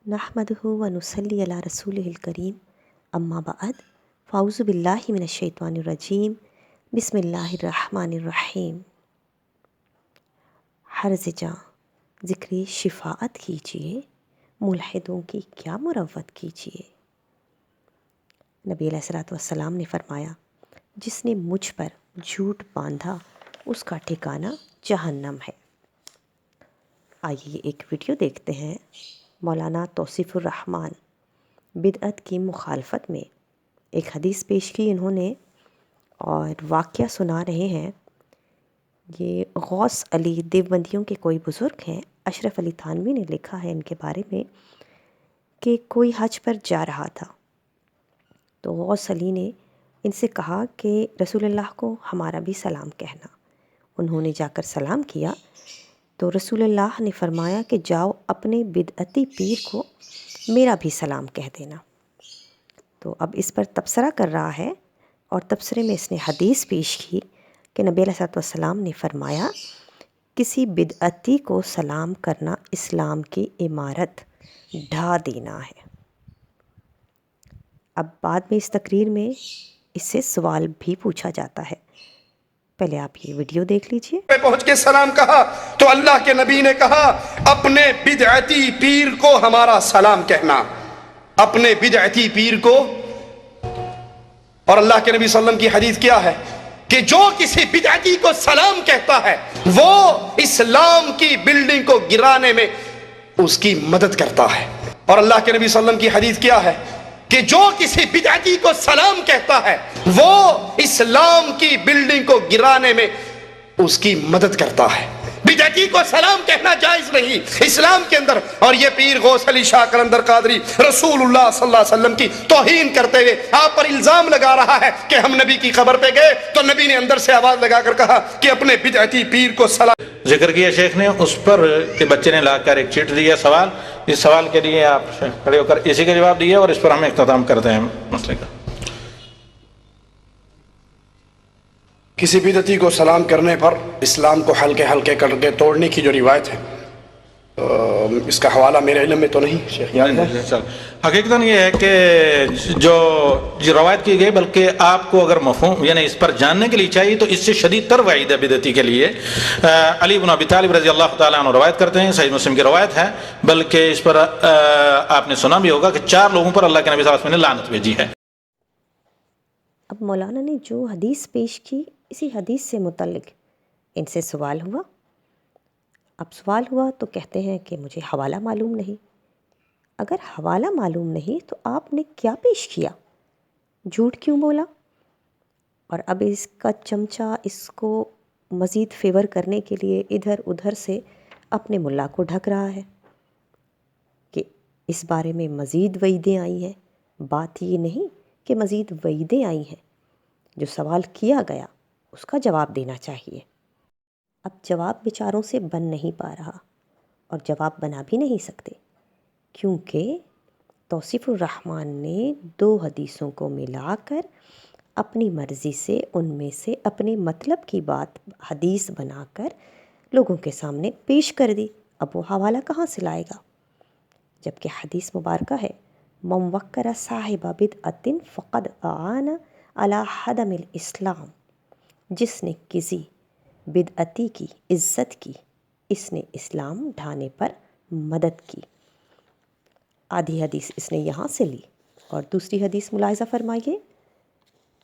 नहमदुहु व नुसल्ली अला रसूलिहिल करीम अम्मा बाद फ़ाउज़ु बिल्लाहि मिनश शैतानिर रजीम बिस्मिल्लाहिर रहमानिर रहीम। हर ज़िजा ज़िक्र शिफ़ाअत कीजिए, मुल्हिदों की क्या मुरव्वत कीजिए। नबी अलैहिस्सलातु वस्सलाम ने फरमाया, जिसने मुझ पर झूठ बांधा उसका ठिकाना जहन्नम है। आइए एक वीडियो देखते हैं। मौलाना तौसीफ़ुर रहमान बिदअत की मुखालफत में एक हदीस पेश की इन्होंने और वाक़या सुना रहे हैं। ये गौस अली देवबंदियों के कोई बुज़ुर्ग हैं। अशरफ अली थानवी ने लिखा है इनके बारे में कि कोई हज पर जा रहा था तो गौस अली ने इनसे कहा कि रसूलुल्लाह को हमारा भी सलाम कहना। उन्होंने जाकर सलाम किया तो रसूलुल्लाह ने फरमाया कि जाओ अपने बिदअती पीर को मेरा भी सलाम कह देना। तो अब इस पर तबसरा कर रहा है और तबसरे में इसने हदीस पेश की कि नबी अलैहिस्सलातु वस्सलाम ने फरमाया, किसी बिदअती को सलाम करना इस्लाम की इमारत ढा देना है। अब बाद में इस तकरीर में इससे सवाल भी पूछा जाता है। पहले आप ये वीडियो देख लीजिए। पे पहुंच के सलाम कहा तो अल्लाह के नबी ने कहा, अपने बिदअती पीर को हमारा सलाम कहना, अपने बिदअती पीर को। और अल्लाह के नबी सल्लल्लाहु अलैहि वसल्लम की हदीस क्या है कि जो किसी बिदअती को सलाम कहता है वो इस्लाम की बिल्डिंग को गिराने में उसकी मदद करता है। और अल्लाह के नबी सल्लल्लाहु अलैहि वसल्लम की हदीस क्या है कि जो किसी बिदअती को सलाम कहता है वो इस्लाम की बिल्डिंग को गिराने में उसकी मदद करता है। बिदअती को सलाम कहना जायज नहीं इस्लाम के अंदर। और ये पीर गौस अली शाह कलंदर कादरी रसूलुल्लाह सल्लल्लाहु अलैहि वसल्लम की तौहीन करते हुए आप पर इल्जाम लगा रहा है कि हम नबी की खबर पे गए तो नबी ने अंदर से आवाज लगाकर कहा कि अपने बिदअती पीर को सलाम। जिक्र किया शेख ने, उस पर कि बच्चे ने लाकर एक चिट दिया सवाल। इस सवाल के लिए आप खड़े होकर इसी का जवाब दिए और इस पर हम इख्तिताम करते हैं मसले का। किसी बिदअती को सलाम करने पर इस्लाम को हल्के हल्के करके तोड़ने की जो रिवायत है, इसका हवाला मेरे इल्म में तो नहीं शेख याद है। हकीकतन ये है कि जो रवायत की गई, बल्कि आपको अगर मफहूम यानी इस पर जानने के लिए चाहिए तो इससे शदीद तर वईद है बिदअती के लिए। अली इब्न अबी तालिब रज़ी अल्लाह तआला अन्हु रवायत करते हैं, सही मुस्लिम की रवायत है। बल्कि इस पर आपने सुना भी होगा कि 4 लोगों पर अल्लाह के नबी सल्लल्लाहु अलैहि वसल्लम ने लानत भेजी है। अब मौलाना ने जो हदीस पेश की, इसी हदीस से मुतल्लिक इनसे सवाल हुआ। अब सवाल हुआ तो कहते हैं कि मुझे हवाला मालूम नहीं। अगर हवाला मालूम नहीं तो आपने क्या पेश किया, झूठ क्यों बोला? और अब इसका चमचा इसको मज़ीद फेवर करने के लिए इधर उधर से अपने मुल्ला को ढक रहा है कि इस बारे में मज़ीद वईदें आई हैं। बात ये नहीं कि मज़ीद वईदें आई हैं, जो सवाल किया गया उसका जवाब देना चाहिए। अब जवाब बेचारों से बन नहीं पा रहा और जवाब बना भी नहीं सकते, क्योंकि तौसीफ़ुर रहमान ने 2 हदीसों को मिलाकर अपनी मर्ज़ी से उनमें से अपने मतलब की बात हदीस बनाकर लोगों के सामने पेश कर दी। अब वो हवाला कहाँ से लाएगा, जबकि हदीस मुबारका है, मन वक्कर साहिबा बिदअतिन फ़क़द आना अला हदमिल इस्लाम। जिसने किसी बिदअती की इज़्ज़त की, इसने इस्लाम ढाने पर मदद की। आधी हदीस इसने यहाँ से ली और दूसरी हदीस मुलाहिज़ा फरमाइए।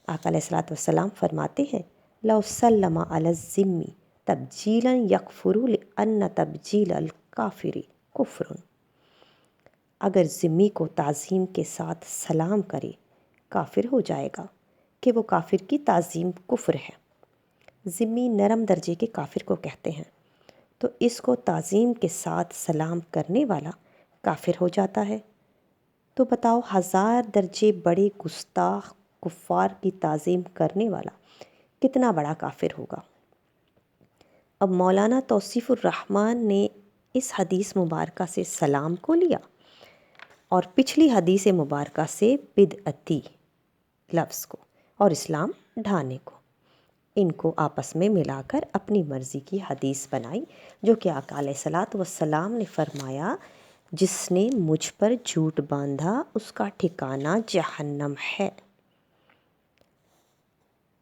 आका अलैहिस्सलातु वस्सलाम फरमाते हैं, लौ सल्लमा अला ज़िम्मी तब्जीलन यकफुरु लिअन्न तब्जीलल काफिरी कुफ्रुन। अगर ज़िम्मी को ताज़ीम के साथ सलाम करे काफिर हो जाएगा कि वो काफिर की ताज़ीम कुफ्र है। ज़िम्मी नरम दर्जे के काफिर को कहते हैं, तो इसको ताज़ीम के साथ सलाम करने वाला काफिर हो जाता है। तो बताओ, 1000 दर्जे बड़े गुस्ताख कुफ़ार की ताज़ीम करने वाला कितना बड़ा काफिर होगा। अब मौलाना तौसीफ़ुर रहमान ने इस हदीस मुबारका से सलाम को लिया और पिछली हदीस मुबारका से बिदअती लफ्ज़ को और इस्लाम ढाने को, इनको आपस में मिलाकर अपनी मर्ज़ी की हदीस बनाई, जो कि आका अलैहिस्सलातु वस्सलाम ने फरमाया, جس نے مجھ پر جھوٹ باندھا اس کا ٹھکانہ جہنم ہے۔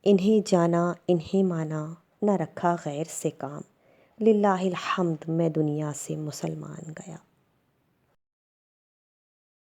انہیں جانا انہیں مانا، نہ رکھا غیر سے کام، للہ الحمد میں دنیا سے مسلمان گیا۔